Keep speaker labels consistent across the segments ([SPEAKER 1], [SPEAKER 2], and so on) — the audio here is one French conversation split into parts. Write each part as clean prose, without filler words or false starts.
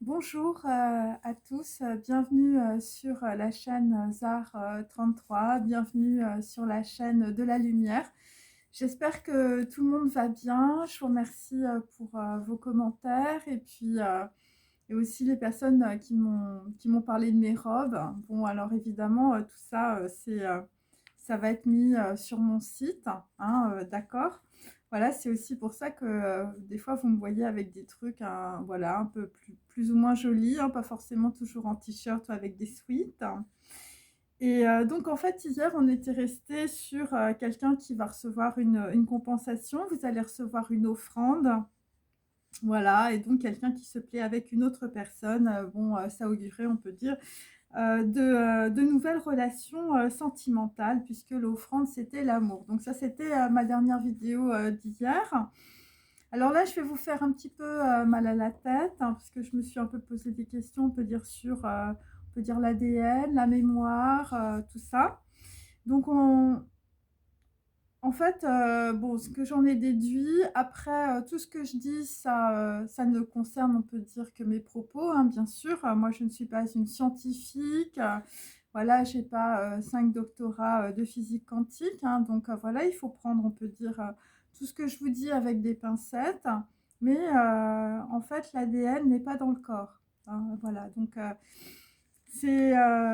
[SPEAKER 1] Bonjour à tous, bienvenue sur la chaîne ZAR 33, bienvenue sur la chaîne de la lumière. J'espère que tout le monde va bien. Je vous remercie pour vos commentaires et aussi les personnes qui m'ont parlé de mes robes. Bon, alors évidemment, tout ça, ça va être mis sur mon site, hein, d'accord. Voilà, c'est aussi pour ça que des fois vous me voyez avec des trucs, hein, voilà, un peu plus ou moins jolis, hein, pas forcément toujours en t-shirt ou avec des sweats. Et donc en fait, hier, on était resté sur quelqu'un qui va recevoir une compensation. Vous allez recevoir une offrande. Voilà, et donc quelqu'un qui se plaît avec une autre personne. Bon, ça augurait, on peut dire, de nouvelles relations sentimentales, puisque l'offrande, c'était l'amour. Donc ça, c'était ma dernière vidéo d'hier. Alors là, je vais vous faire un petit peu mal à la tête, hein, parce que je me suis un peu posé des questions, on peut dire on peut dire l'ADN, la mémoire, tout ça. Donc en fait, bon, ce que j'en ai déduit, après tout ce que je dis, ça ne concerne, on peut dire, que mes propos, hein, bien sûr. Moi, je ne suis pas une scientifique. Voilà, j'ai pas 5 doctorats de physique quantique, hein, donc voilà, il faut prendre, on peut dire, tout ce que je vous dis avec des pincettes. Mais en fait, l'ADN n'est pas dans le corps, hein, voilà, donc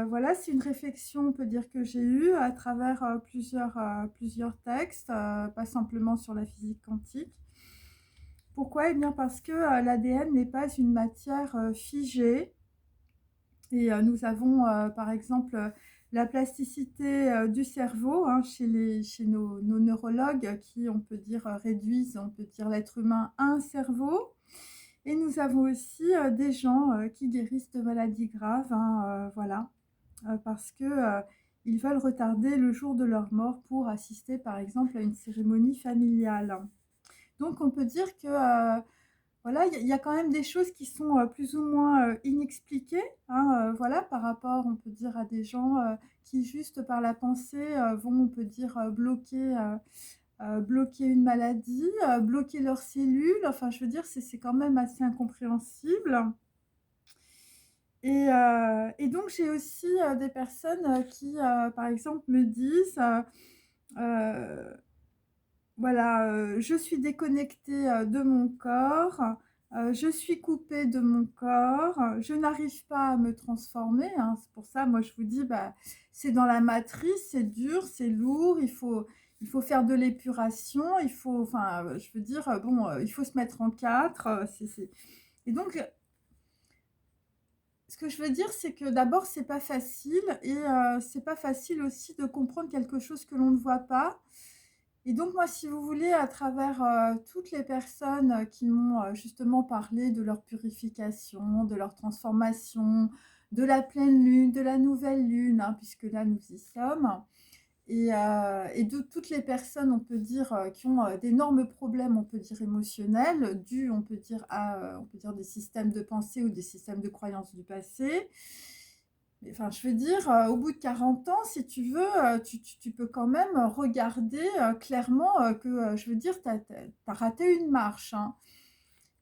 [SPEAKER 1] voilà, c'est une réflexion, on peut dire, que j'ai eue à travers plusieurs textes, pas simplement sur la physique quantique. Pourquoi? Eh bien parce que l'ADN n'est pas une matière figée. Et nous avons, par exemple, la plasticité du cerveau, hein, chez nos neurologues qui, on peut dire, réduisent, on peut dire, l'être humain à un cerveau. Et nous avons aussi des gens qui guérissent de maladies graves, hein, voilà, parce que ils veulent retarder le jour de leur mort pour assister, par exemple, à une cérémonie familiale. Donc, on peut dire que voilà, il y a quand même des choses qui sont plus ou moins inexpliquées, hein, voilà, par rapport, on peut dire, à des gens qui, juste par la pensée, vont, on peut dire, bloquer une maladie, bloquer leurs cellules. Enfin, je veux dire, c'est quand même assez incompréhensible. Et donc, j'ai aussi des personnes qui, par exemple, me disent, voilà, je suis déconnectée de mon corps, je suis coupée de mon corps, je n'arrive pas à me transformer, hein. C'est pour ça, moi, je vous dis, bah, c'est dans la matrice, c'est dur, c'est lourd, il faut faire de l'épuration, enfin, je veux dire, bon, il faut se mettre en quatre. Et donc, ce que je veux dire, c'est que d'abord, c'est pas facile, et c'est pas facile aussi de comprendre quelque chose que l'on ne voit pas. Et donc moi, si vous voulez, à travers toutes les personnes qui m'ont justement parlé de leur purification, de leur transformation, de la pleine lune, de la nouvelle lune, hein, puisque là nous y sommes, et de toutes les personnes, on peut dire, qui ont d'énormes problèmes, on peut dire émotionnels, dus, on peut dire, on peut dire, des systèmes de pensée ou des systèmes de croyances du passé. Enfin, je veux dire, au bout de 40 ans, si tu veux, tu peux quand même regarder clairement que, je veux dire, tu as raté une marche, hein.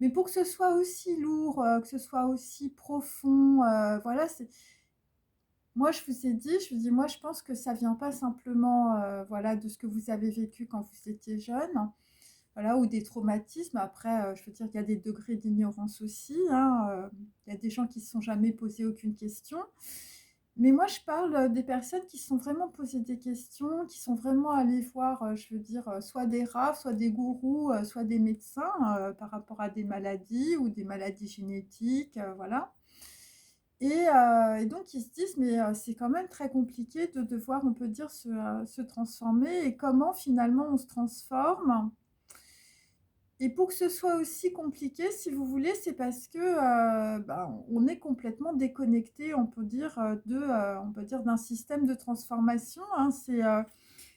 [SPEAKER 1] Mais pour que ce soit aussi lourd, que ce soit aussi profond, voilà, moi, je vous dis, moi, je pense que ça vient pas simplement, voilà, de ce que vous avez vécu quand vous étiez jeune, voilà, ou des traumatismes. Après, je veux dire, il y a des degrés d'ignorance aussi, hein, il y a des gens qui se sont jamais posé aucune question. Mais moi, je parle des personnes qui se sont vraiment posées des questions, qui sont vraiment allées voir, je veux dire, soit des raves, soit des gourous, soit des médecins, par rapport à des maladies ou des maladies génétiques, voilà. Et donc ils se disent: «Mais c'est quand même très compliqué de devoir, on peut dire, se transformer, et comment finalement on se transforme?» Et pour que ce soit aussi compliqué, si vous voulez, c'est parce que, ben, on est complètement déconnecté, on peut dire, on peut dire, d'un système de transformation, hein.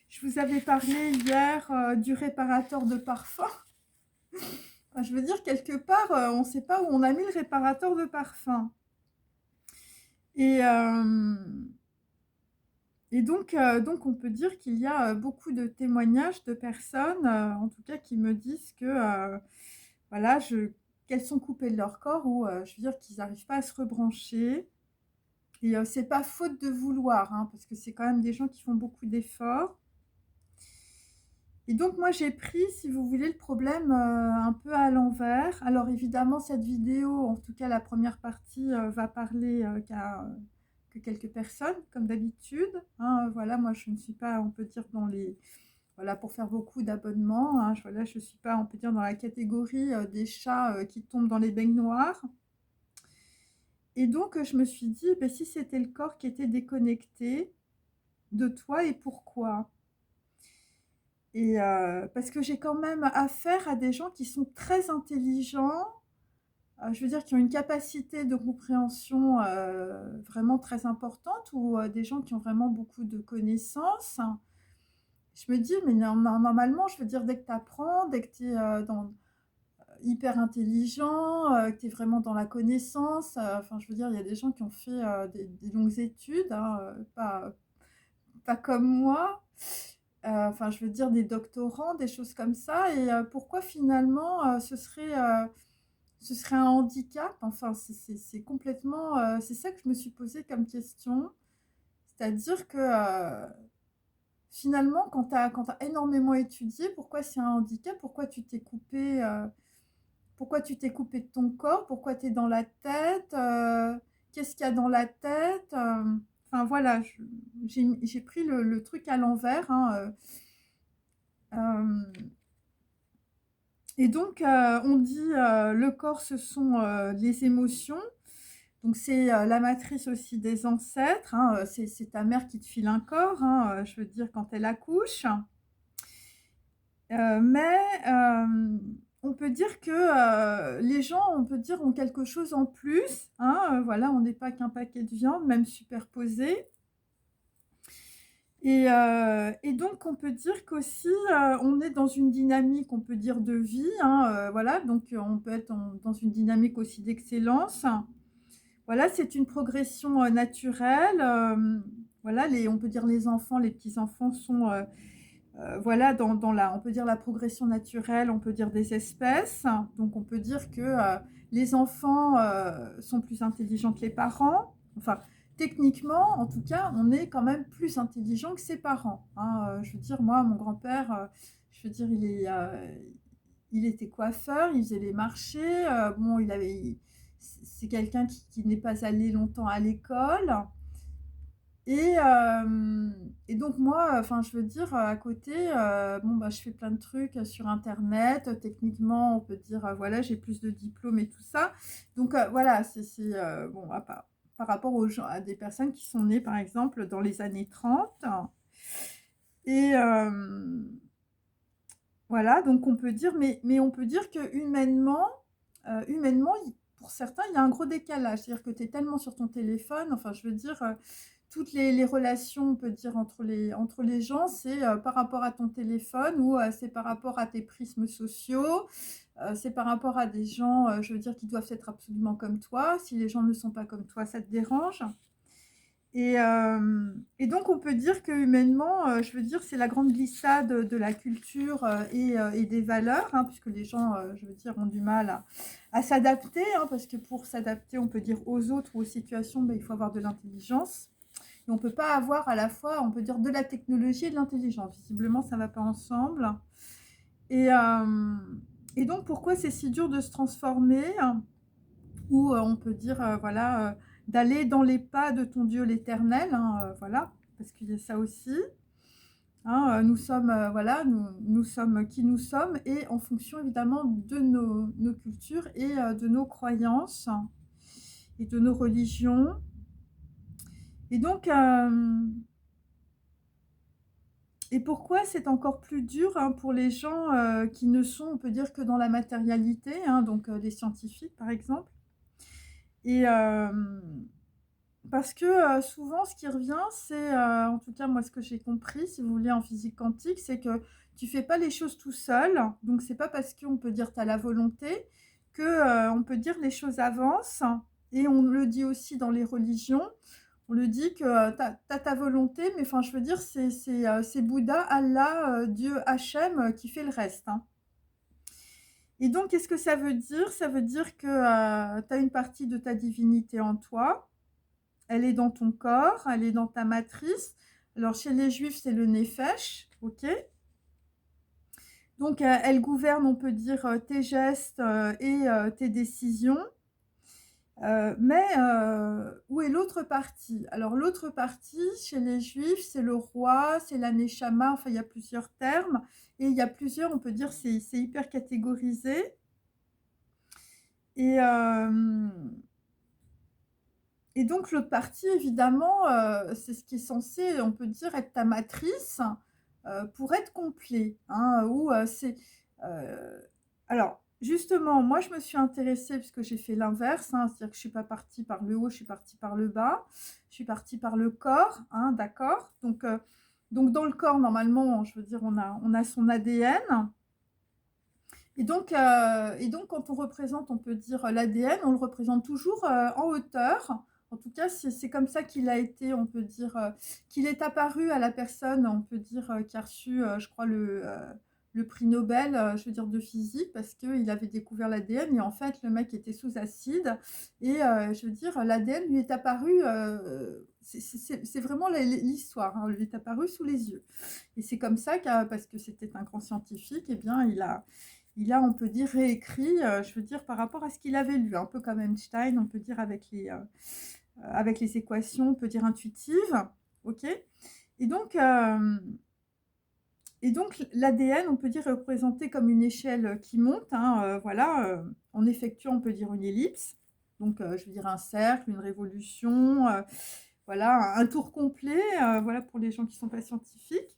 [SPEAKER 1] Je vous avais parlé hier, du réparateur de parfum. Enfin, je veux dire, quelque part, on ne sait pas où on a mis le réparateur de parfum. Et hem donc on peut dire qu'il y a, beaucoup de témoignages de personnes, en tout cas qui me disent que, voilà, qu'elles sont coupées de leur corps ou je veux dire qu'ils n'arrivent pas à se rebrancher. Et c'est pas faute de vouloir, hein, parce que c'est quand même des gens qui font beaucoup d'efforts. Et donc moi j'ai pris, si vous voulez, le problème un peu à l'envers. Alors évidemment cette vidéo, en tout cas la première partie, va parler qu'à que quelques personnes, comme d'habitude, hein. Voilà, moi je ne suis pas, on peut dire, dans les... Voilà, pour faire beaucoup d'abonnements, hein, voilà, je ne suis pas, on peut dire, dans la catégorie des chats qui tombent dans les baignoires. Et donc je me suis dit, ben, si c'était le corps qui était déconnecté de toi, et pourquoi? Et parce que j'ai quand même affaire à des gens qui sont très intelligents, je veux dire qui ont une capacité de compréhension vraiment très importante, ou des gens qui ont vraiment beaucoup de connaissances. Je me dis, mais normalement, je veux dire, dès que tu apprends, dès que tu es hyper intelligent, que tu es vraiment dans la connaissance, enfin, je veux dire, il y a des gens qui ont fait des longues études, hein, pas comme moi. Enfin, je veux dire des doctorants, des choses comme ça. Et pourquoi finalement ce serait un handicap? Enfin, c'est complètement... c'est ça que je me suis posé comme question. C'est-à-dire que finalement, quand tu énormément étudié, pourquoi c'est un handicap? Pourquoi tu t'es coupé de ton corps? Pourquoi tu es dans la tête? Qu'est-ce qu'il y a dans la tête? Enfin voilà, j'ai pris le truc à l'envers, hein. Euh, et donc, on dit le corps, ce sont les émotions. Donc, c'est la matrice aussi des ancêtres, hein. C'est ta mère qui te file un corps, hein, je veux dire, quand elle accouche. Mais on peut dire que les gens, on peut dire, ont quelque chose en plus, hein. Voilà, on n'est pas qu'un paquet de viande, même superposé. Et donc, on peut dire qu'aussi, on est dans une dynamique, on peut dire, de vie, hein, voilà, donc on peut être dans une dynamique aussi d'excellence. Voilà, c'est une progression naturelle. Voilà, on peut dire les enfants, les petits-enfants sont, voilà, dans la, on peut dire la progression naturelle, on peut dire des espèces. Donc, on peut dire que les enfants sont plus intelligents que les parents. Enfin, techniquement, en tout cas, on est quand même plus intelligent que ses parents, hein. Je veux dire, moi, mon grand-père, je veux dire, il était coiffeur, il faisait les marchés. Bon, c'est quelqu'un qui n'est pas allé longtemps à l'école. Et, et donc moi, enfin, je veux dire, à côté, bon, bah, je fais plein de trucs sur Internet. Techniquement, on peut dire, voilà, j'ai plus de diplômes et tout ça. Donc voilà, bon, par rapport aux gens, à des personnes qui sont nées, par exemple, dans les années 30. Et voilà, donc on peut dire, mais on peut dire que humainement, pour certains, il y a un gros décalage. C'est-à-dire que tu es tellement sur ton téléphone, enfin, je veux dire, toutes les relations, on peut dire, entre les gens, c'est par rapport à ton téléphone, ou c'est par rapport à tes prismes sociaux, c'est par rapport à des gens, je veux dire, qui doivent être absolument comme toi. Si les gens ne sont pas comme toi, ça te dérange. Et donc, on peut dire que humainement, je veux dire, c'est la grande glissade de la culture et des valeurs, hein, puisque les gens, je veux dire, ont du mal à s'adapter, hein, parce que pour s'adapter, on peut dire, aux autres ou aux situations, ben, il faut avoir de l'intelligence. Et on ne peut pas avoir à la fois, on peut dire, de la technologie et de l'intelligence. Visiblement, ça ne va pas ensemble. Et, euh, et donc, pourquoi c'est si dur de se transformer, hein, ou on peut dire, voilà, d'aller dans les pas de ton Dieu l'Éternel, hein, voilà, parce qu'il y a ça aussi. Hein, nous sommes, voilà, nous sommes qui nous sommes, et en fonction évidemment de nos cultures et de nos croyances et de nos religions. Et donc, et pourquoi c'est encore plus dur, hein, pour les gens qui ne sont, on peut dire, que dans la matérialité, hein, donc les scientifiques par exemple. Et parce que souvent, ce qui revient, c'est, en tout cas moi ce que j'ai compris, si vous voulez, en physique quantique, c'est que tu fais pas les choses tout seul. Donc c'est pas parce qu'on peut dire tu as la volonté que on peut dire les choses avancent. Et on le dit aussi dans les religions. On le dit que tu as ta volonté, mais enfin je veux dire, c'est Bouddha, Allah, Dieu, Hachem qui fait le reste, hein. Et donc, qu'est-ce que ça veut dire? Ça veut dire que, tu as une partie de ta divinité en toi. Elle est dans ton corps, elle est dans ta matrice. Alors, chez les juifs, c'est le nefesh, OK? Donc, elle gouverne, on peut dire, tes gestes, et tes décisions. Mais où est l'autre partie? Alors l'autre partie, chez les juifs, c'est le roi, c'est la neshama, enfin il y a plusieurs termes et il y a plusieurs, on peut dire, c'est hyper catégorisé et hem et donc l'autre partie évidemment, c'est ce qui est censé, on peut dire, être ta matrice, pour être complet, hein, où, heu alors justement, moi je me suis intéressée puisque j'ai fait l'inverse, hein, c'est-à-dire que je suis pas partie par le haut, je suis partie par le bas. Je suis partie par le corps, hein, d'accord? Donc dans le corps, normalement, je veux dire, on a son ADN et donc quand on représente, on peut dire, l'ADN, on le représente toujours, en hauteur. En tout cas, c'est comme ça qu'il a été, on peut dire, qu'il est apparu à la personne, on peut dire, qui a reçu, je crois le prix Nobel, je veux dire de physique parce qu'il avait découvert l'ADN et en fait le mec était sous acide et je veux dire l'ADN lui est apparu, c'est vraiment l'histoire, hein, lui est apparu sous les yeux et c'est comme ça parce que c'était un grand scientifique et bien il a, on peut dire, réécrit, je veux dire, par rapport à ce qu'il avait lu, un peu comme Einstein, on peut dire, avec les équations, on peut dire, intuitives, ok? Et donc, l'ADN, on peut dire, est représenté comme une échelle qui monte, hein, voilà, en effectuant, on peut dire, une ellipse, donc je veux dire un cercle, une révolution, voilà, un tour complet, voilà, pour les gens qui ne sont pas scientifiques.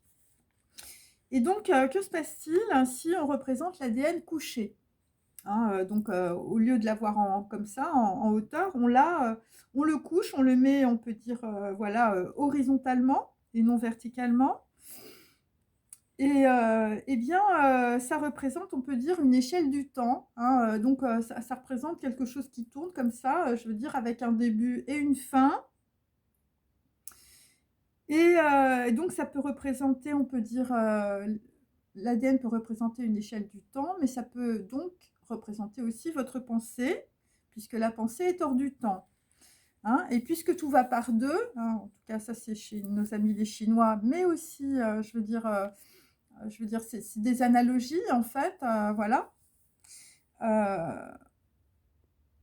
[SPEAKER 1] Et donc, que se passe-t-il si on représente l'ADN couché? Hein, au lieu de l'avoir comme ça, en hauteur, on le couche, on le met, on peut dire, voilà, horizontalement et non verticalement. Et bien, ça représente, on peut dire, une échelle du temps, hein, ça représente quelque chose qui tourne comme ça, je veux dire, avec un début et une fin. Et donc ça peut représenter, on peut dire, l'ADN peut représenter une échelle du temps, mais ça peut donc représenter aussi votre pensée, puisque la pensée est hors du temps, hein. Et puisque tout va par deux, hein, en tout cas ça c'est chez nos amis les Chinois, mais aussi, c'est des analogies en fait, voilà. Heu,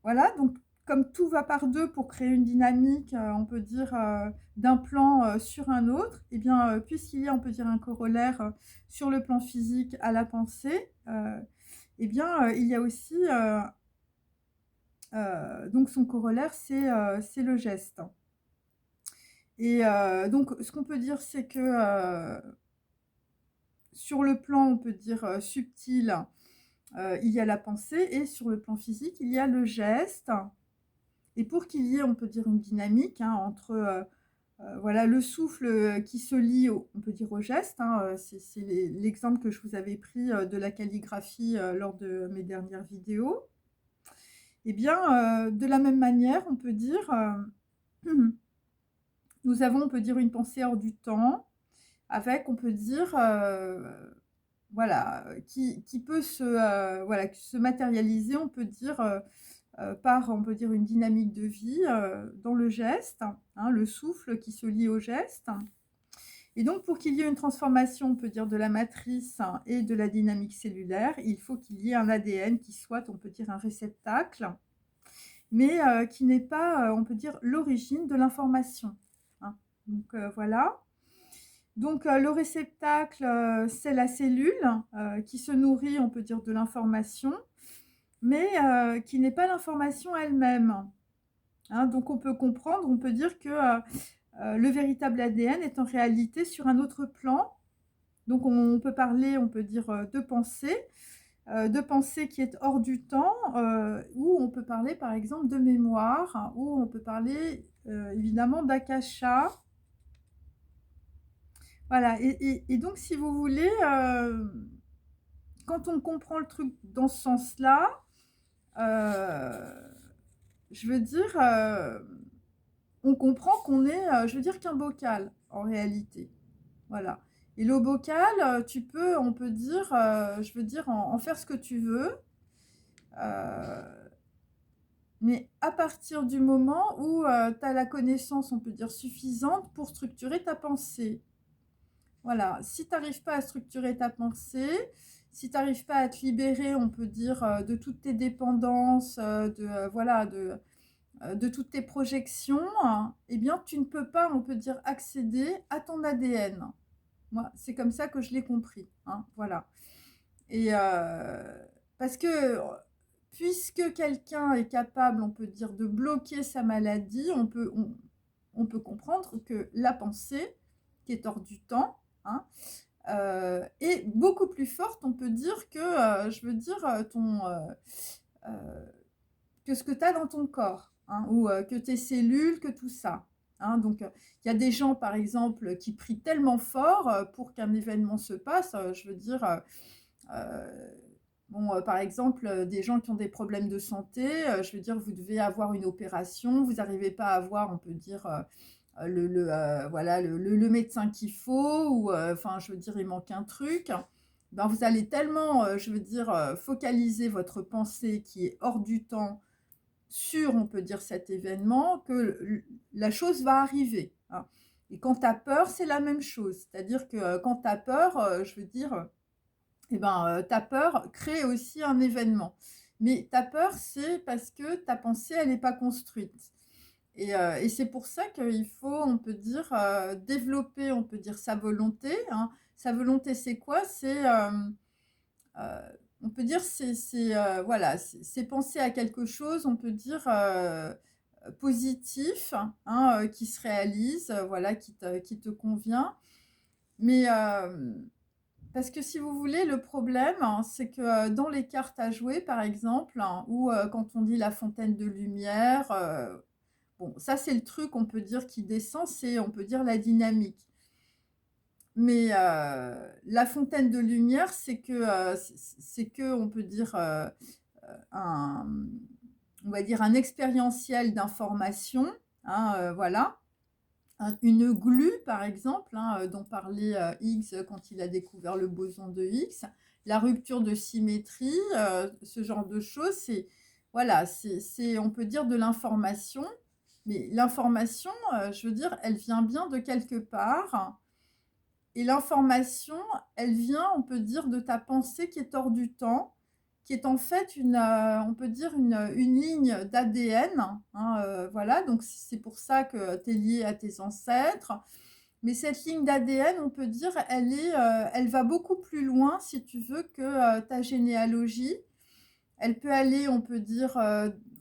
[SPEAKER 1] voilà, donc comme tout va par deux pour créer une dynamique, on peut dire, d'un plan, sur un autre, et bien, puisqu'il y a, on peut dire, un corollaire, sur le plan physique à la pensée, et bien, il y a aussi, donc son corollaire, c'est le geste. Et donc ce qu'on peut dire, c'est que, sur le plan, on peut dire, subtil, il y a la pensée et sur le plan physique, il y a le geste. Et pour qu'il y ait, on peut dire, une dynamique, hein, entre, voilà, le souffle, qui se lie on peut dire au geste, hein, c'est l'exemple que je vous avais pris, de la calligraphie, lors de mes dernières vidéos. Et bien, de la même manière, on peut dire, nous avons, on peut dire, une pensée hors du temps avec, on peut dire, voilà, qui peut voilà, se matérialiser, on peut dire, par, on peut dire, une dynamique de vie, dans le geste, hein, le souffle qui se lie au geste. Et donc pour qu'il y ait une transformation, on peut dire, de la matrice, hein, et de la dynamique cellulaire, il faut qu'il y ait un ADN qui soit, on peut dire, un réceptacle, mais qui n'est pas, on peut dire, l'origine de l'information, hein. Donc voilà. Donc le réceptacle, c'est la cellule, qui se nourrit, on peut dire, de l'information, mais qui n'est pas l'information elle-même, hein. Donc on peut comprendre, on peut dire que, le véritable ADN est en réalité sur un autre plan. Donc on peut parler, on peut dire, de pensée qui est hors du temps, ou on peut parler par exemple de mémoire, hein, ou on peut parler, évidemment d'akasha. Voilà, et donc si vous voulez, quand on comprend le truc dans ce sens-là, je veux dire, on comprend qu'on est, je veux dire, qu'un bocal, en réalité. Voilà. Et le bocal, tu peux, on peut dire, je veux dire, en faire ce que tu veux. mais à partir du moment où tu as la connaissance, on peut dire, suffisante pour structurer ta pensée. Voilà, si tu n'arrives pas à structurer ta pensée, si tu n'arrives pas à te libérer, on peut dire, de toutes tes dépendances, voilà, de toutes tes projections, hein, eh bien, tu ne peux pas, on peut dire, accéder à ton ADN. Moi, c'est comme ça que je l'ai compris, hein, voilà. Et parce que puisque quelqu'un est capable, on peut dire, de bloquer sa maladie, on peut comprendre que la pensée, qui est hors du temps, hein, est beaucoup plus forte, on peut dire, que, je veux dire, que ce que tu as dans ton corps, hein, ou que tes cellules, que tout ça. Hein. Donc, il y a des gens, par exemple, qui prient tellement fort pour qu'un événement se passe. Je veux dire, bon, par exemple, des gens qui ont des problèmes de santé, je veux dire, vous devez avoir une opération, vous n'arrivez pas à avoir, on peut dire, voilà, le médecin qu'il faut, ou enfin, je veux dire, il manque un truc. Ben, vous allez tellement, je veux dire, focaliser votre pensée qui est hors du temps sur, on peut dire, cet événement, que la chose va arriver. Hein. Et quand tu as peur, c'est la même chose. C'est-à-dire que quand tu as peur, je veux dire, eh ben, ta peur crée aussi un événement. Mais ta peur, c'est parce que ta pensée, elle n'est pas construite. Et c'est pour ça qu'il faut, on peut dire, développer, on peut dire, sa volonté. Hein. Sa volonté, c'est quoi? On peut dire, voilà, c'est penser à quelque chose, on peut dire, positif, hein, qui se réalise, voilà, qui te convient. Mais parce que si vous voulez, le problème, hein, c'est que dans les cartes à jouer, par exemple, hein, ou quand on dit la fontaine de lumière, bon, ça c'est le truc, on peut dire, qui descend, c'est, on peut dire, la dynamique. Mais la fontaine de lumière, c'est que, on peut dire, un, on va dire un expérientiel d'information, hein, voilà. Une glue, par exemple, hein, dont parlait Higgs quand il a découvert le boson de Higgs, la rupture de symétrie, ce genre de choses, voilà, on peut dire de l'information, mais l'information, je veux dire, elle vient bien de quelque part, et l'information, elle vient, on peut dire, de ta pensée qui est hors du temps, qui est en fait on peut dire une ligne d'ADN. Hein, voilà, donc c'est pour ça que tu es lié à tes ancêtres. Mais cette ligne d'ADN, on peut dire, elle va beaucoup plus loin, si tu veux, que ta généalogie. Elle peut aller, on peut dire,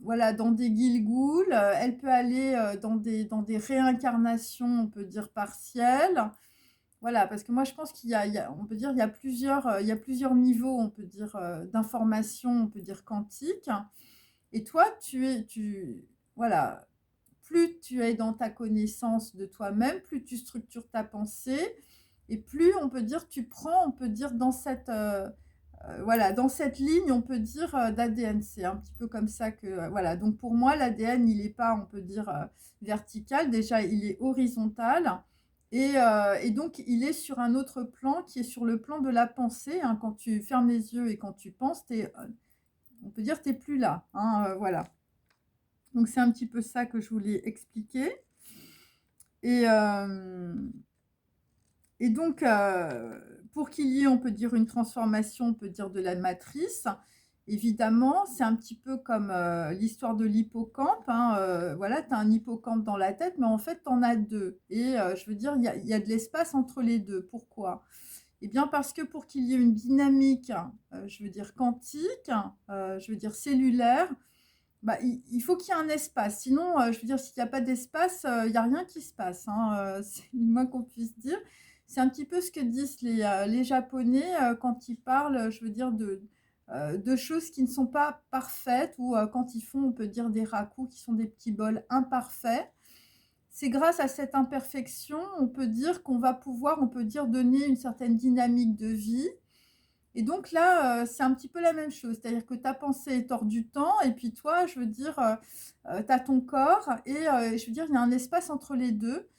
[SPEAKER 1] voilà, dans des Gilgouls, elle peut aller dans des réincarnations, on peut dire, partielles. Voilà, parce que moi je pense on peut dire, il y a plusieurs niveaux, on peut dire, d'information, on peut dire quantique. Et toi, voilà, plus tu es dans ta connaissance de toi-même, plus tu structures ta pensée, et plus on peut dire, tu prends, on peut dire, voilà, dans cette ligne, on peut dire, d'ADN. C'est un petit peu comme ça que, voilà. Donc pour moi, l'ADN, il n'est pas, on peut dire, vertical. Déjà, il est horizontal. Et donc, il est sur un autre plan qui est sur le plan de la pensée. Hein. Quand tu fermes les yeux et quand tu penses, on peut dire, tu n'es plus là. Hein, voilà. Donc, c'est un petit peu ça que je voulais expliquer. Et, et donc, pour qu'il y ait, on peut dire, une transformation, on peut dire, de la matrice, évidemment, c'est un petit peu comme l'histoire de l'hippocampe. Hein, voilà, tu as un hippocampe dans la tête, mais en fait, tu en as deux. Et je veux dire, il y a de l'espace entre les deux. Pourquoi? Eh bien, parce que pour qu'il y ait une dynamique, je veux dire quantique, je veux dire cellulaire, bah, il faut qu'il y ait un espace. Sinon, je veux dire, s'il n'y a pas d'espace, il n'y a rien qui se passe. Hein, c'est le moins qu'on puisse dire. C'est un petit peu ce que disent les Japonais quand ils parlent, je veux dire, de choses qui ne sont pas parfaites, ou quand ils font, on peut dire, des rakus qui sont des petits bols imparfaits. C'est grâce à cette imperfection, on peut dire qu'on va pouvoir, on peut dire, donner une certaine dynamique de vie. Et donc là, c'est un petit peu la même chose. C'est-à-dire que ta pensée est hors du temps, et puis toi, je veux dire, tu as ton corps, et je veux dire, il y a un espace entre les deux.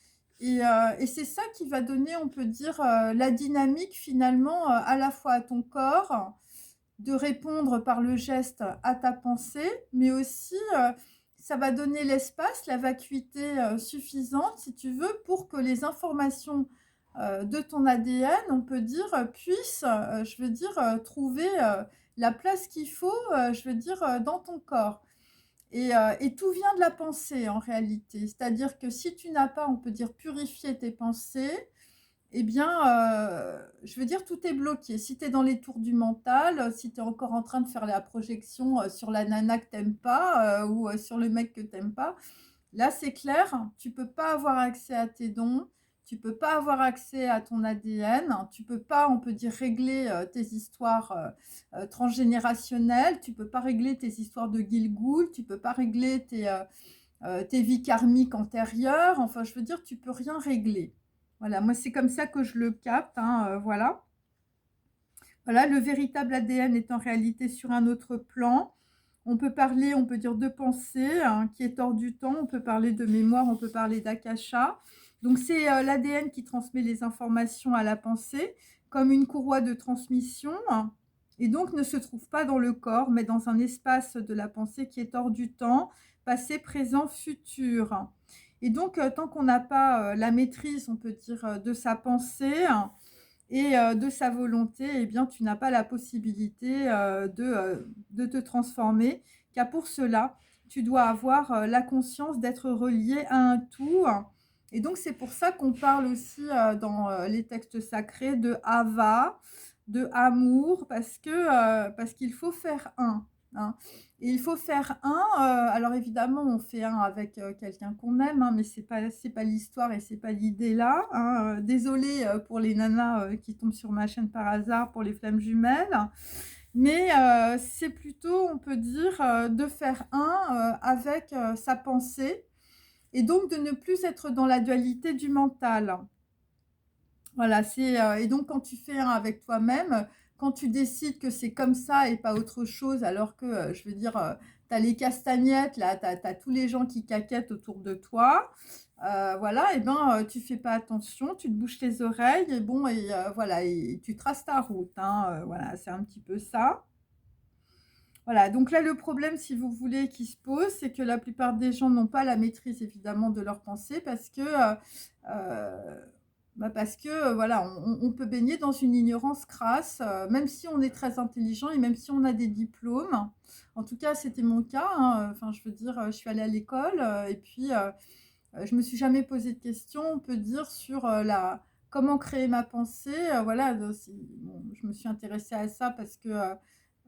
[SPEAKER 1] Et c'est ça qui va donner, on peut dire, la dynamique finalement, à la fois à ton corps de répondre par le geste à ta pensée, mais aussi ça va donner l'espace, la vacuité suffisante, si tu veux, pour que les informations de ton ADN, on peut dire, puissent, je veux dire, trouver la place qu'il faut, je veux dire, dans ton corps. Et tout vient de la pensée en réalité. C'est-à-dire que si tu n'as pas, on peut dire, purifié tes pensées, eh bien, je veux dire, tout est bloqué. Si tu es dans les tours du mental, si tu es encore en train de faire la projection sur la nana que t'aimes pas ou sur le mec que t'aimes pas, là, c'est clair, tu peux pas avoir accès à tes dons, tu peux pas avoir accès à ton ADN, tu peux pas, on peut dire, régler tes histoires transgénérationnelles, tu peux pas régler tes histoires de Gilgoul, tu peux pas régler tes vies karmiques antérieures, enfin, je veux dire, tu peux rien régler. Voilà, moi, c'est comme ça que je le capte, hein, voilà. Voilà, le véritable ADN est en réalité sur un autre plan. On peut parler, on peut dire de pensée, hein, qui est hors du temps. On peut parler de mémoire, on peut parler d'akasha. Donc, c'est l'ADN qui transmet les informations à la pensée, comme une courroie de transmission, hein, et donc ne se trouve pas dans le corps, mais dans un espace de la pensée qui est hors du temps, passé, présent, futur. Et donc, tant qu'on n'a pas la maîtrise, on peut dire, de sa pensée, hein, et de sa volonté, eh bien, tu n'as pas la possibilité de te transformer, car pour cela, tu dois avoir la conscience d'être relié à un tout. Et donc, c'est pour ça qu'on parle aussi dans les textes sacrés de Hava, de amour, parce qu'il faut faire un. Hein. Et il faut faire un. Alors évidemment, on fait un avec quelqu'un qu'on aime, hein, mais c'est pas l'histoire et c'est pas l'idée là. Hein. Désolée pour les nanas qui tombent sur ma chaîne par hasard pour les flammes jumelles, mais c'est plutôt, on peut dire, de faire un avec sa pensée et donc de ne plus être dans la dualité du mental. Voilà, et donc quand tu fais un avec toi-même, quand tu décides que c'est comme ça et pas autre chose, alors que, je veux dire, tu as les castagnettes, là, tu as tous les gens qui caquettent autour de toi, voilà, et ben, tu fais pas attention, tu te bouches les oreilles et bon et voilà et tu traces ta route, hein, voilà, c'est un petit peu ça. Voilà, donc là, le problème, si vous voulez, qui se pose, c'est que la plupart des gens n'ont pas la maîtrise, évidemment, de leurs pensées parce que, voilà, on peut baigner dans une ignorance crasse, même si on est très intelligent et même si on a des diplômes. En tout cas, c'était mon cas, hein, enfin, je veux dire, je suis allée à l'école et puis je me suis jamais posé de questions, on peut dire, sur comment créer ma pensée. Voilà, bon, je me suis intéressée à ça parce que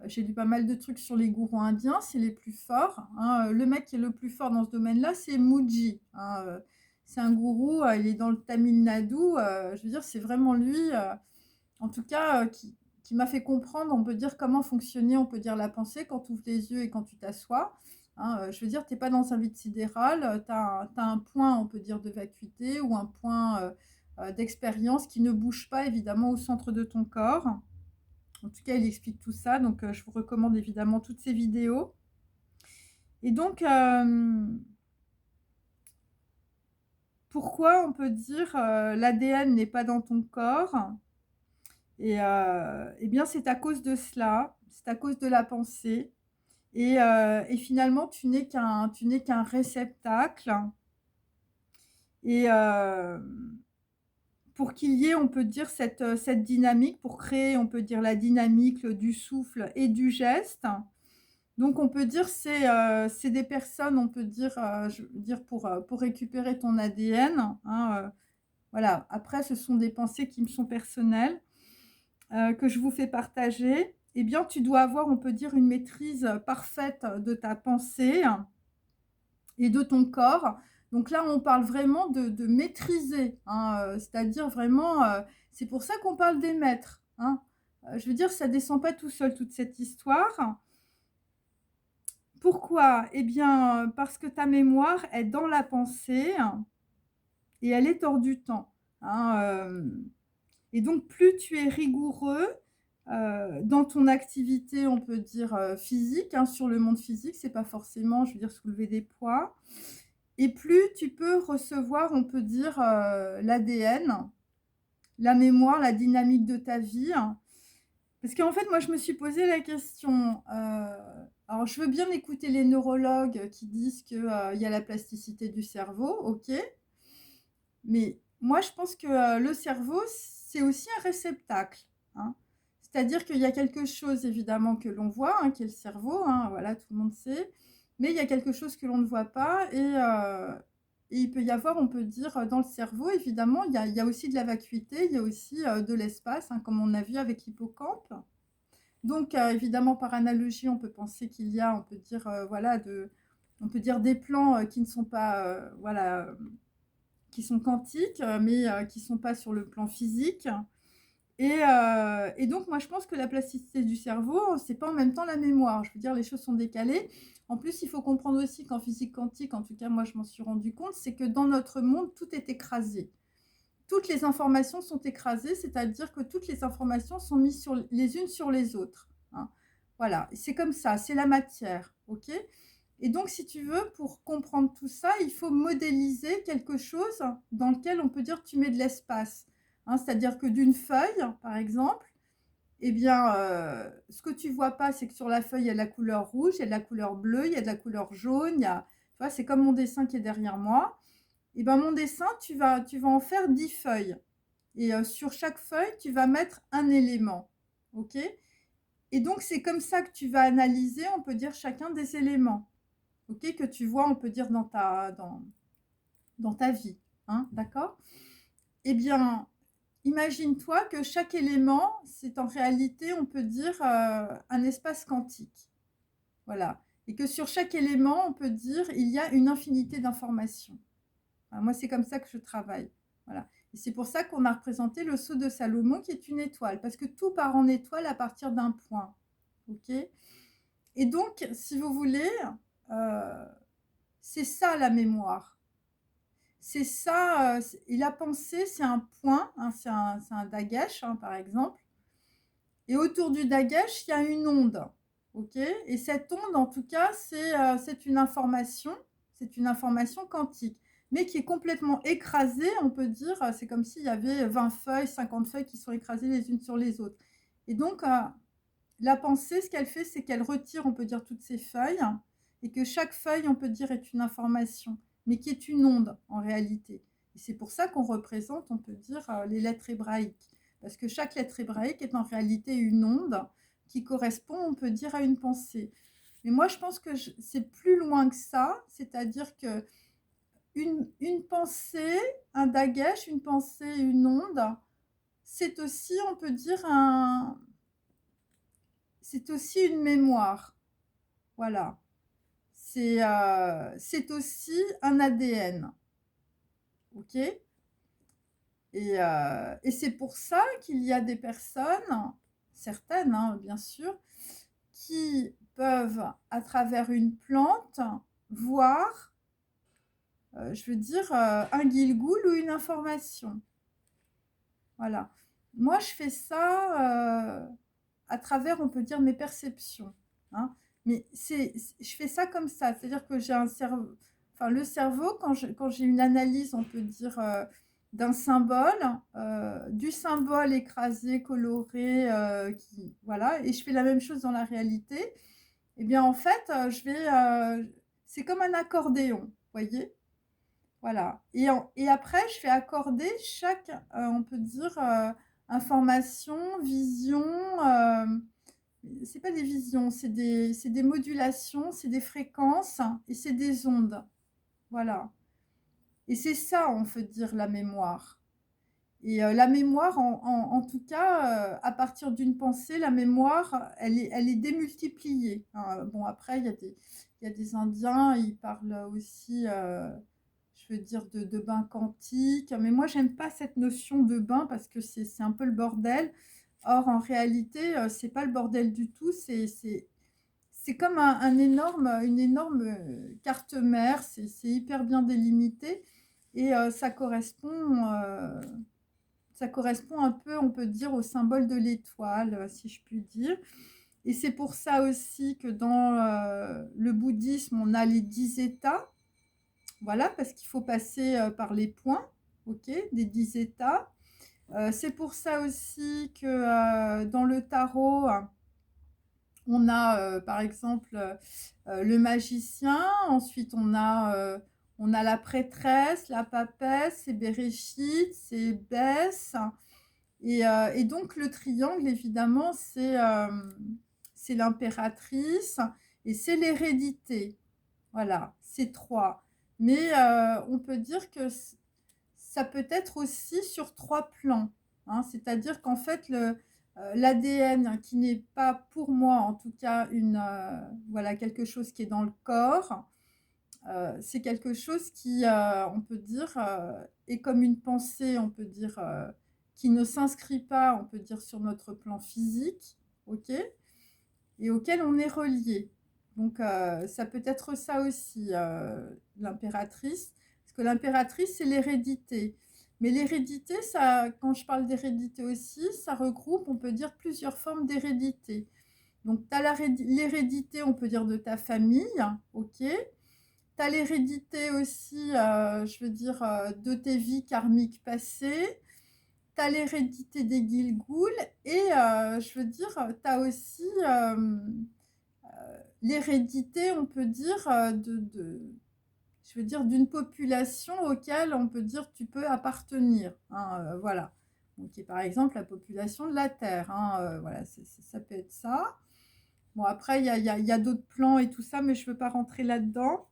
[SPEAKER 1] j'ai lu pas mal de trucs sur les gourous indiens, c'est les plus forts. Hein. Le mec qui est le plus fort dans ce domaine-là, c'est Mooji. Hein. C'est un gourou, il est dans le Tamil Nadu. Je veux dire, c'est vraiment lui, en tout cas, qui m'a fait comprendre, on peut dire, comment fonctionnait, on peut dire, la pensée quand tu ouvres les yeux et quand tu t'assois. Hein. Je veux dire, tu n'es pas dans un vide sidéral, tu as, un point, on peut dire, de vacuité ou un point d'expérience qui ne bouge pas, évidemment, au centre de ton corps. En tout cas, il explique tout ça, donc je vous recommande évidemment toutes ces vidéos. Et donc, pourquoi on peut dire l'ADN n'est pas dans ton corps? Et eh bien, c'est à cause de cela, c'est à cause de la pensée. Et finalement, tu n'es qu'un réceptacle. Et pour qu'il y ait, on peut dire, cette dynamique, pour créer, on peut dire, la dynamique du souffle et du geste. Donc, on peut dire c'est des personnes, on peut dire, je veux dire pour récupérer ton ADN. Hein, voilà. Après, ce sont des pensées qui me sont personnelles, que je vous fais partager. Eh bien, tu dois avoir, on peut dire, une maîtrise parfaite de ta pensée et de ton corps. Donc là, on parle vraiment de maîtriser, hein, c'est-à-dire vraiment, c'est pour ça qu'on parle des maîtres. Hein. Je veux dire, ça ne descend pas tout seul, toute cette histoire. Pourquoi? Eh bien, parce que ta mémoire est dans la pensée et elle est hors du temps. Hein, et donc, plus tu es rigoureux dans ton activité, on peut dire physique, hein, sur le monde physique, c'est pas forcément, je veux dire, soulever des poids. Et plus tu peux recevoir, on peut dire, l'ADN, la mémoire, la dynamique de ta vie. Parce qu'en fait, moi, je me suis posé la question, alors je veux bien écouter les neurologues qui disent que, il y a la plasticité du cerveau, OK. Mais moi, je pense que, le cerveau, c'est aussi un réceptacle, hein. C'est-à-dire qu'il y a quelque chose évidemment que l'on voit, hein, qui est le cerveau, hein, voilà, tout le monde sait. Mais il y a quelque chose que l'on ne voit pas et il peut y avoir, on peut dire, dans le cerveau évidemment, il y a aussi de la vacuité, il y a aussi, de l'espace, hein, comme on a vu avec l'hippocampe. Donc évidemment, par analogie, on peut penser qu'il y a, on peut dire, voilà, on peut dire des plans, qui ne sont pas, voilà, qui sont quantiques, mais qui ne sont pas sur le plan physique. Et donc, moi, je pense que la plasticité du cerveau, c'est pas en même temps la mémoire. Je veux dire, les choses sont décalées. En plus, il faut comprendre aussi qu'en physique quantique, en tout cas, moi, je m'en suis rendu compte, c'est que dans notre monde, tout est écrasé. Toutes les informations sont écrasées, c'est-à-dire que toutes les informations sont mises les unes sur les autres, hein. Voilà, c'est comme ça, c'est la matière, ok. Et donc, si tu veux, pour comprendre tout ça, il faut modéliser quelque chose dans lequel on peut dire tu mets de l'espace, hein. C'est-à-dire que d'une feuille, par exemple, eh bien, ce que tu vois pas, c'est que sur la feuille, il y a de la couleur rouge, il y a de la couleur bleue, il y a de la couleur jaune, tu vois, c'est comme mon dessin qui est derrière moi. Et ben mon dessin, tu vas en faire 10 feuilles. Et sur chaque feuille, tu vas mettre un élément. OK. Et donc, c'est comme ça que tu vas analyser, on peut dire, chacun des éléments. OK, que tu vois, on peut dire, dans ta vie. Hein, d'accord. Eh bien, imagine-toi que chaque élément, c'est en réalité, on peut dire, un espace quantique. Voilà. Et que sur chaque élément, on peut dire, il y a une infinité d'informations. Moi, c'est comme ça que je travaille. Voilà. Et c'est pour ça qu'on a représenté le sceau de Salomon qui est une étoile, parce que tout part en étoile à partir d'un point. OK. Et donc, si vous voulez, euh, c'est ça la mémoire. C'est ça. Et la pensée, c'est un point, hein, c'est un Dagesh, hein, par exemple. Et autour du Dagesh, il y a une onde. OK. Et cette onde, en tout cas, c'est une information. C'est une information quantique, mais qui est complètement écrasée, on peut dire. C'est comme s'il y avait 20 feuilles, 50 feuilles qui sont écrasées les unes sur les autres. Et donc, la pensée, ce qu'elle fait, c'est qu'elle retire, on peut dire, toutes ces feuilles, et que chaque feuille, on peut dire, est une information, mais qui est une onde en réalité. Et c'est pour ça qu'on représente, on peut dire, les lettres hébraïques. Parce que chaque lettre hébraïque est en réalité une onde qui correspond, on peut dire, à une pensée. Mais moi, je pense que c'est plus loin que ça, c'est-à-dire que une pensée, un dagesh, une pensée, une onde, c'est aussi, on peut dire, c'est aussi une mémoire. Voilà. C'est aussi un ADN. OK. Et c'est pour ça qu'il y a des personnes, certaines, hein, bien sûr, qui peuvent, à travers une plante, voir, je veux dire, un guilgoul ou une information. Voilà. Moi, je fais ça à travers, on peut dire, mes perceptions, hein. Mais je fais ça comme ça, c'est-à-dire que j'ai un cerveau, enfin le cerveau, quand j'ai une analyse, on peut dire, d'un symbole, du symbole écrasé, coloré, voilà, et je fais la même chose dans la réalité. Eh bien, en fait, c'est comme un accordéon, voyez. Voilà. Et après, je fais accorder chaque, on peut dire, information, vision. C'est pas des visions, c'est des modulations, c'est des fréquences et c'est des ondes. Voilà. Et c'est ça, on peut dire, la mémoire. Et la mémoire, en tout cas, à partir d'une pensée, la mémoire, elle est démultipliée, hein. Bon, après, il y a des Indiens, ils parlent aussi, je veux dire, de bain quantique. Mais moi, j'aime pas cette notion de bain parce que c'est un peu le bordel. Or, en réalité, c'est pas le bordel du tout. C'est comme une énorme carte mère. C'est hyper bien délimité. Et ça correspond un peu, on peut dire, au symbole de l'étoile, si je puis dire. Et c'est pour ça aussi que dans le bouddhisme, on a les 10 états. Voilà, parce qu'il faut passer par les points, ok, des 10 états. C'est pour ça aussi que, dans le tarot, on a, par exemple, le magicien, ensuite on a la prêtresse, la papesse, c'est Béréchid, c'est Bès et donc le triangle évidemment c'est l'impératrice et c'est l'hérédité. Voilà, c'est 3. Mais on peut dire que ça peut être aussi sur 3 plans, hein. C'est-à-dire qu'en fait, l'ADN qui n'est pas pour moi, en tout cas, voilà, quelque chose qui est dans le corps, c'est quelque chose qui, on peut dire, est comme une pensée, on peut dire, qui ne s'inscrit pas, on peut dire, sur notre plan physique, ok, et auquel on est relié. Donc, ça peut être ça aussi, l'impératrice, parce que l'impératrice, c'est l'hérédité. Mais l'hérédité, ça, quand je parle d'hérédité aussi, ça regroupe, on peut dire, plusieurs formes d'hérédité. Donc, tu as l'hérédité, on peut dire, de ta famille, ok. Tu as l'hérédité aussi, je veux dire, de tes vies karmiques passées. Tu as l'hérédité des Gilgouls et je veux dire, tu as aussi l'hérédité, on peut dire, je veux dire, d'une population auquel on peut dire tu peux appartenir, hein, voilà. Donc, qui est par exemple la population de la Terre, hein, voilà, ça peut être ça. Bon, après, il y a d'autres plans et tout ça, mais je ne veux pas rentrer là-dedans.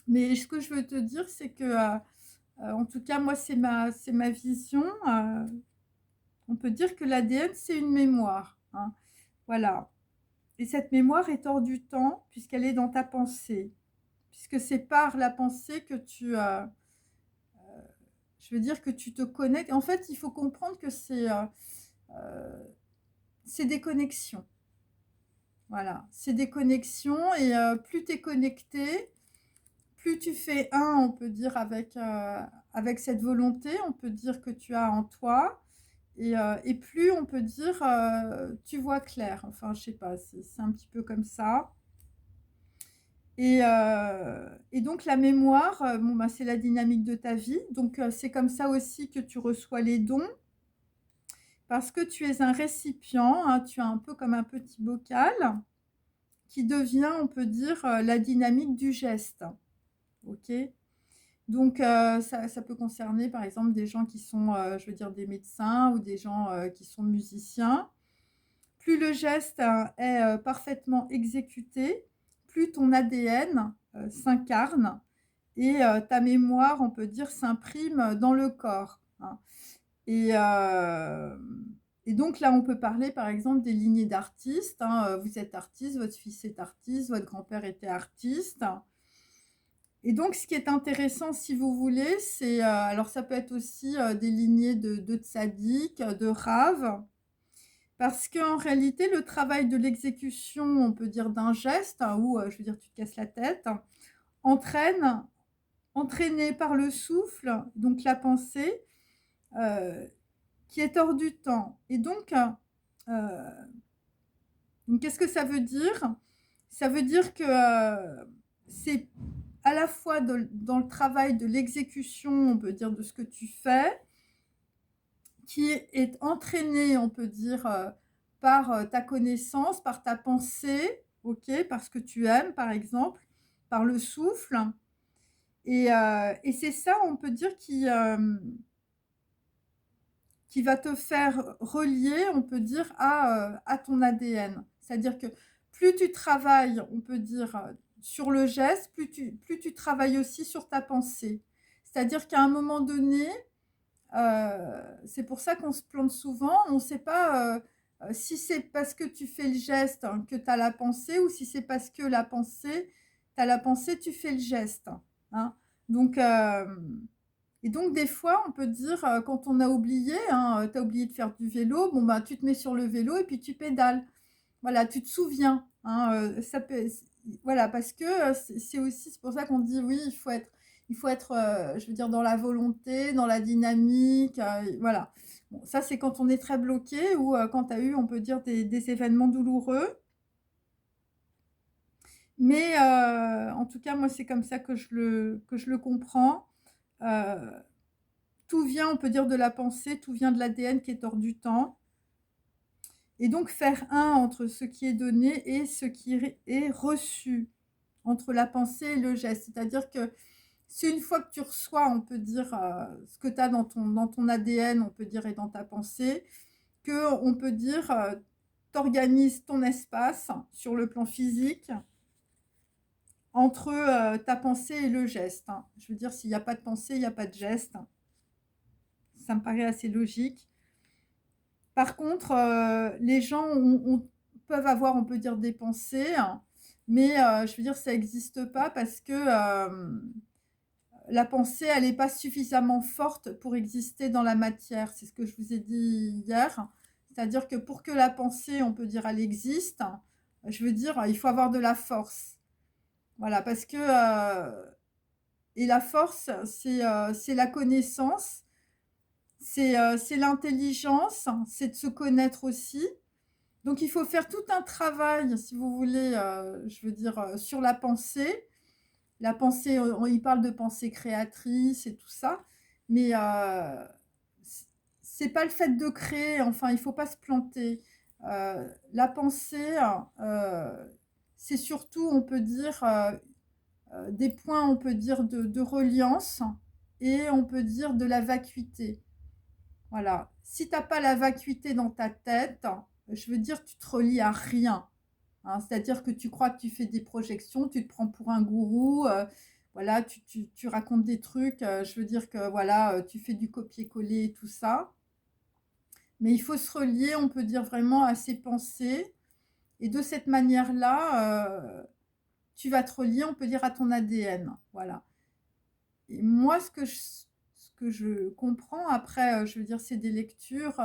[SPEAKER 1] Mais ce que je veux te dire, c'est que, en tout cas, moi, c'est ma vision. On peut dire que l'ADN, c'est une mémoire, hein, voilà. Et cette mémoire est hors du temps, puisqu'elle est dans ta pensée. Puisque c'est par la pensée que je veux dire, que tu te connectes. En fait, il faut comprendre que c'est des connexions. Voilà, c'est des connexions et plus tu es connecté, plus tu fais un, on peut dire, avec cette volonté, on peut dire que tu as en toi, et plus on peut dire tu vois clair. Enfin, je sais pas, c'est un petit peu comme ça. Et donc la mémoire, bon, bah, c'est la dynamique de ta vie. Donc c'est comme ça aussi que tu reçois les dons, parce que tu es un récipient, hein, tu es un peu comme un petit bocal qui devient, on peut dire, la dynamique du geste. Ok. Donc ça peut concerner par exemple des gens qui sont, je veux dire, des médecins ou des gens qui sont musiciens. Plus le geste est parfaitement exécuté, plus ton ADN s'incarne et ta mémoire, on peut dire, s'imprime dans le corps, hein. Et, euh, et donc là, on peut parler par exemple des lignées d'artistes, hein. Vous êtes artiste, votre fils est artiste, votre grand-père était artiste. Et donc, ce qui est intéressant, si vous voulez, c'est, alors ça peut être aussi des lignées de tzaddik, de rave, parce qu'en réalité, le travail de l'exécution, on peut dire d'un geste, hein, où, je veux dire, tu te casses la tête, entraîné par le souffle, donc la pensée, euh, qui est hors du temps. Et euh, donc qu'est-ce que ça veut dire? Ça veut dire que c'est à la fois dans le travail de l'exécution, on peut dire, de ce que tu fais, qui est entraîné, on peut dire, par ta connaissance, par ta pensée, ok, par ce que tu aimes, par exemple, par le souffle. Et c'est ça, on peut dire, qui va te faire relier, on peut dire, à ton ADN. C'est-à-dire que plus tu travailles, on peut dire, sur le geste, plus tu travailles aussi sur ta pensée. C'est-à-dire qu'à un moment donné, c'est pour ça qu'on se plante souvent, on ne sait pas si c'est parce que tu fais le geste, hein, que tu as la pensée, ou si c'est parce que tu as la pensée, tu fais le geste, hein. Donc, et donc, des fois, on peut dire, quand on a oublié, hein, tu as oublié de faire du vélo, bon, bah, tu te mets sur le vélo et puis tu pédales. Voilà, tu te souviens, hein, ça peut, voilà, parce que c'est aussi, c'est pour ça qu'on dit, oui, il faut être je veux dire, dans la volonté, dans la dynamique, voilà. Bon, ça, c'est quand on est très bloqué ou quand tu as eu, on peut dire, des événements douloureux. Mais en tout cas, moi, c'est comme ça que je le comprends. Euh, tout vient, on peut dire, de la pensée, tout vient de l'ADN qui est hors du temps. Et donc faire un entre ce qui est donné et ce qui est reçu, entre la pensée et le geste. C'est-à-dire que c'est une fois que tu reçois, on peut dire, ce que tu as dans ton ADN, on peut dire, et dans ta pensée, qu'on peut dire, tu organises ton espace sur le plan physique entre ta pensée et le geste. Je veux dire, s'il n'y a pas de pensée, il n'y a pas de geste. Ça me paraît assez logique. Par contre, les gens peuvent avoir, on peut dire, des pensées, mais je veux dire, ça n'existe pas parce que la pensée, elle n'est pas suffisamment forte pour exister dans la matière. C'est ce que je vous ai dit hier. C'est-à-dire que pour que la pensée, on peut dire, elle existe, je veux dire, il faut avoir de la force. Voilà, parce que et la force, c'est la connaissance, c'est l'intelligence, c'est de se connaître aussi. Donc il faut faire tout un travail, si vous voulez, je veux dire, sur la pensée. La pensée, il parle de pensée créatrice et tout ça, mais c'est pas le fait de créer, enfin, il faut pas se planter. La pensée, c'est surtout, on peut dire, des points, on peut dire, de reliance et on peut dire de la vacuité. Voilà. Si tu n'as pas la vacuité dans ta tête, je veux dire, tu te relis à rien. Hein. C'est-à-dire que tu crois que tu fais des projections, tu te prends pour un gourou, voilà, tu racontes des trucs, je veux dire que voilà, tu fais du copier-coller et tout ça. Mais il faut se relier, on peut dire vraiment à ses pensées. Et de cette manière-là, tu vas te relier, on peut dire, à ton ADN. Voilà. Et moi, ce que je comprends, après, je veux dire, c'est des lectures,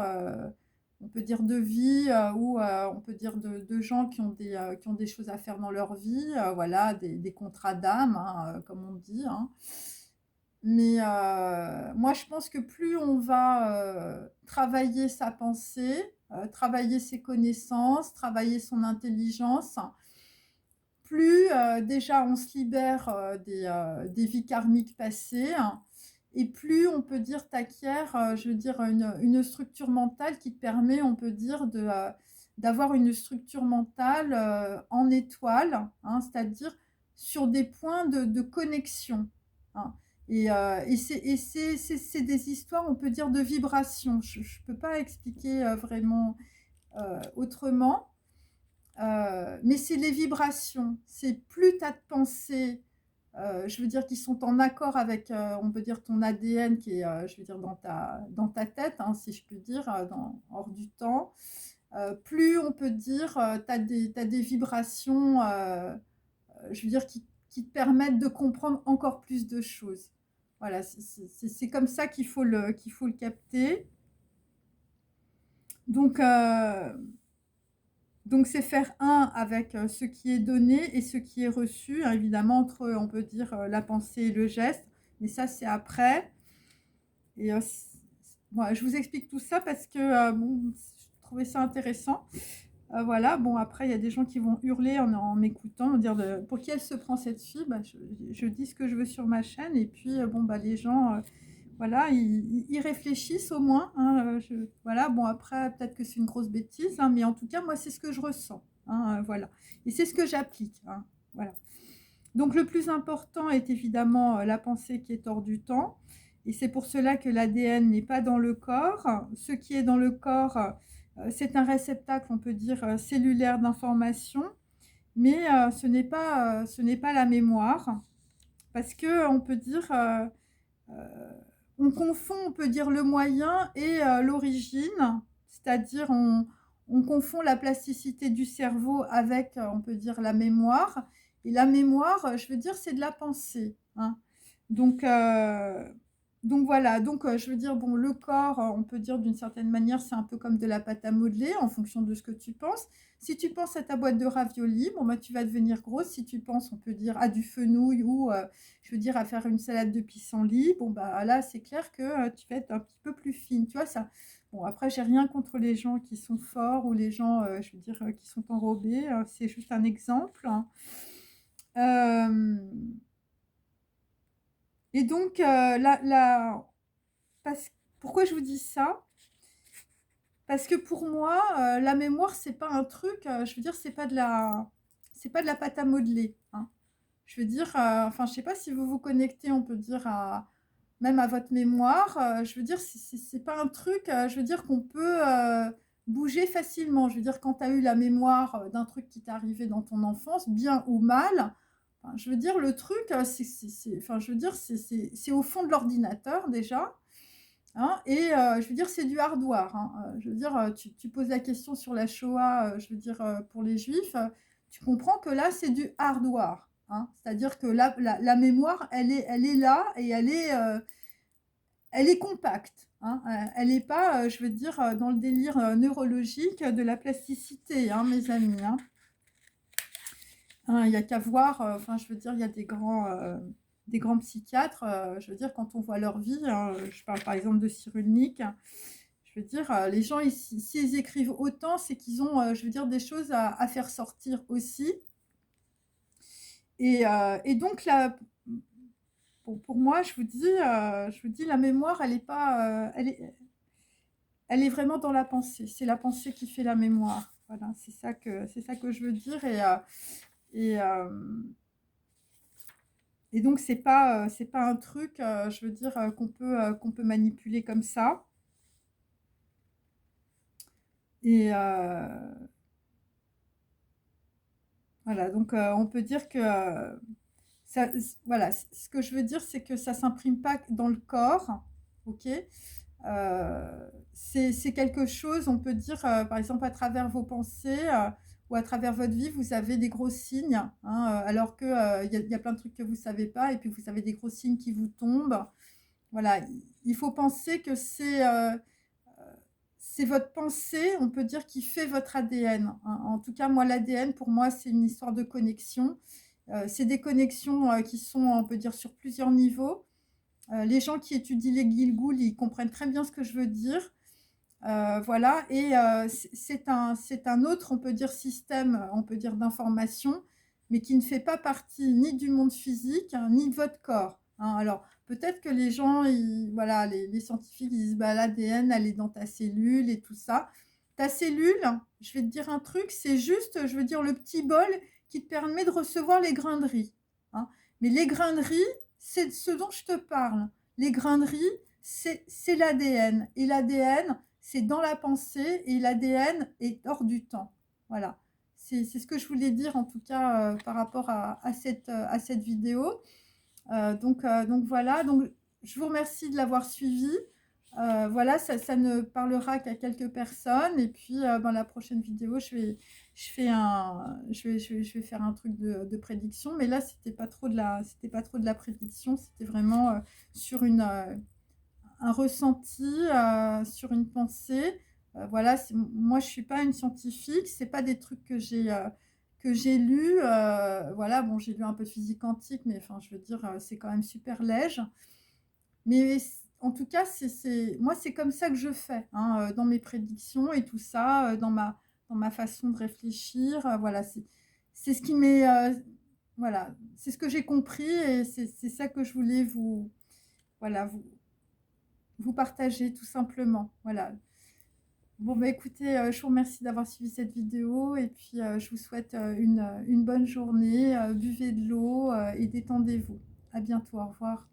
[SPEAKER 1] on peut dire de vie, ou on peut dire de gens qui ont des choses à faire dans leur vie, voilà, des contrats d'âme, hein, comme on dit. Hein. Mais moi, je pense que plus on va travailler sa pensée, travailler ses connaissances, travailler son intelligence, plus déjà on se libère des vies karmiques passées, hein, et plus on peut dire t'acquières, je veux dire, une structure mentale qui te permet, on peut dire, d'avoir une structure mentale en étoile, hein, c'est-à-dire sur des points de connexion. Hein. Et c'est des histoires, on peut dire, de vibration. Je ne peux pas expliquer vraiment autrement. Mais c'est les vibrations. C'est plus tu as de pensées, je veux dire, qui sont en accord avec, on peut dire, ton ADN qui est, je veux dire, dans ta tête, hein, si je puis dire, hors du temps. Plus on peut dire, tu as des vibrations, je veux dire, qui te permettent de comprendre encore plus de choses. Voilà, c'est comme ça qu'il faut le capter. Donc, donc c'est faire un avec ce qui est donné et ce qui est reçu, hein, évidemment, entre, on peut dire, la pensée et le geste, mais ça, c'est après. Et voilà, je vous explique tout ça parce que bon, je trouvais ça intéressant. Voilà, bon, après, il y a des gens qui vont hurler en m'écoutant, dire pour qui elle se prend cette fille. Bah, je dis ce que je veux sur ma chaîne, et puis bon, bah, les gens, voilà, ils réfléchissent au moins. Hein, voilà, bon, après, peut-être que c'est une grosse bêtise, hein, mais en tout cas, moi, c'est ce que je ressens. Hein, voilà. Et c'est ce que j'applique. Hein, voilà. Donc, le plus important est évidemment la pensée qui est hors du temps. Et c'est pour cela que l'ADN n'est pas dans le corps. Ce qui est dans le corps, c'est un réceptacle, on peut dire, cellulaire d'information, mais ce n'est pas la mémoire. Parce que on peut dire, on confond, on peut dire, le moyen et l'origine, c'est-à-dire on confond la plasticité du cerveau avec, on peut dire, la mémoire. Et la mémoire, je veux dire, c'est de la pensée. Hein. Donc, euh, donc voilà, donc je veux dire, bon, le corps, on peut dire d'une certaine manière, c'est un peu comme de la pâte à modeler en fonction de ce que tu penses. Si tu penses à ta boîte de raviolis, bon, bah, tu vas devenir grosse. Si tu penses, on peut dire, à du fenouil ou, je veux dire, à faire une salade de pissenlit, bon, bah là, c'est clair que tu vas être un petit peu plus fine. Tu vois, ça. Bon, après, j'ai rien contre les gens qui sont forts ou les gens, je veux dire, qui sont enrobés. C'est juste un exemple. Hein. Euh, et donc, parce pourquoi je vous dis ça? Parce que pour moi, la mémoire, c'est pas un truc, je veux dire, c'est pas de la pâte à modeler, hein. Je veux dire, enfin, je sais pas si vous vous connectez, on peut dire à même à votre mémoire, je veux dire, c'est pas un truc, je veux dire, qu'on peut, bouger facilement. Je veux dire, quand tu as eu la mémoire, d'un truc qui t'est arrivé dans ton enfance, bien ou mal, enfin, je veux dire, le truc, enfin, je veux dire, c'est au fond de l'ordinateur déjà, hein, et je veux dire, c'est du hardware, hein. Je veux dire, tu poses la question sur la Shoah, je veux dire, pour les juifs, tu comprends que là, c'est du hardware, hein. C'est-à-dire que la mémoire, elle est là et elle est compacte, hein. Elle n'est pas, je veux dire, dans le délire, neurologique de la plasticité, hein, mes amis, hein. Hein, il y a qu'à voir, enfin, je veux dire, il y a des grands psychiatres, je veux dire, quand on voit leur vie, hein, je parle par exemple de Cyrulnik, je veux dire, les gens, s'ils écrivent autant, c'est qu'ils ont, je veux dire, des choses à faire sortir aussi. Et donc, pour moi, je vous dis, la mémoire, elle est pas, elle est vraiment dans la pensée. C'est la pensée qui fait la mémoire. Voilà, c'est ça que je veux dire. Et, et donc, c'est pas un truc, je veux dire, qu'on peut manipuler comme ça. Et voilà, donc on peut dire que ça, voilà, ce que je veux dire, c'est que ça s'imprime pas dans le corps, ok? C'est quelque chose, on peut dire, par exemple, à travers vos pensées ou à travers votre vie, vous avez des gros signes, hein, alors qu'il y a plein de trucs que vous ne savez pas, et puis vous avez des gros signes qui vous tombent. Voilà, il faut penser que c'est votre pensée, on peut dire, qui fait votre ADN, hein. En tout cas, moi, l'ADN, pour moi, c'est une histoire de connexion. C'est des connexions qui sont, on peut dire, sur plusieurs niveaux. Les gens qui étudient les Gilgouls, ils comprennent très bien ce que je veux dire. Voilà, et c'est un autre, on peut dire, système, on peut dire, d'information, mais qui ne fait pas partie ni du monde physique, hein, ni de votre corps, hein. Alors, peut-être que les gens, voilà, les scientifiques, ils disent, bah, l'ADN, elle est dans ta cellule et tout ça. Ta cellule, je vais te dire un truc, c'est juste, je veux dire, le petit bol qui te permet de recevoir les grains de riz, hein. Mais les grains de riz, c'est de ce dont je te parle. Les grains de riz, c'est l'ADN. Et l'ADN, c'est dans la pensée, et l'ADN est hors du temps. Voilà. C'est ce que je voulais dire, en tout cas, par rapport à cette vidéo. Donc voilà, donc je vous remercie de l'avoir suivi. Voilà, ça ne parlera qu'à quelques personnes. Et puis, dans la prochaine vidéo, je vais faire un truc de prédiction. Mais là, c'était pas trop de la prédiction. C'était vraiment sur un ressenti, sur une pensée. Voilà, moi, je ne suis pas une scientifique. Ce n'est pas des trucs que j'ai lus. Voilà, bon, j'ai lu un peu de physique quantique, mais enfin, je veux dire, c'est quand même super léger. Mais en tout cas, moi, c'est comme ça que je fais, hein, dans mes prédictions et tout ça, dans ma façon de réfléchir. Voilà, c'est ce qui m'est. Voilà, c'est ce que j'ai compris, et c'est ça que je voulais voilà, vous partager tout simplement. Voilà. Bon, bah écoutez, je vous remercie d'avoir suivi cette vidéo, et puis je vous souhaite une bonne journée. Buvez de l'eau et détendez-vous. À bientôt, au revoir.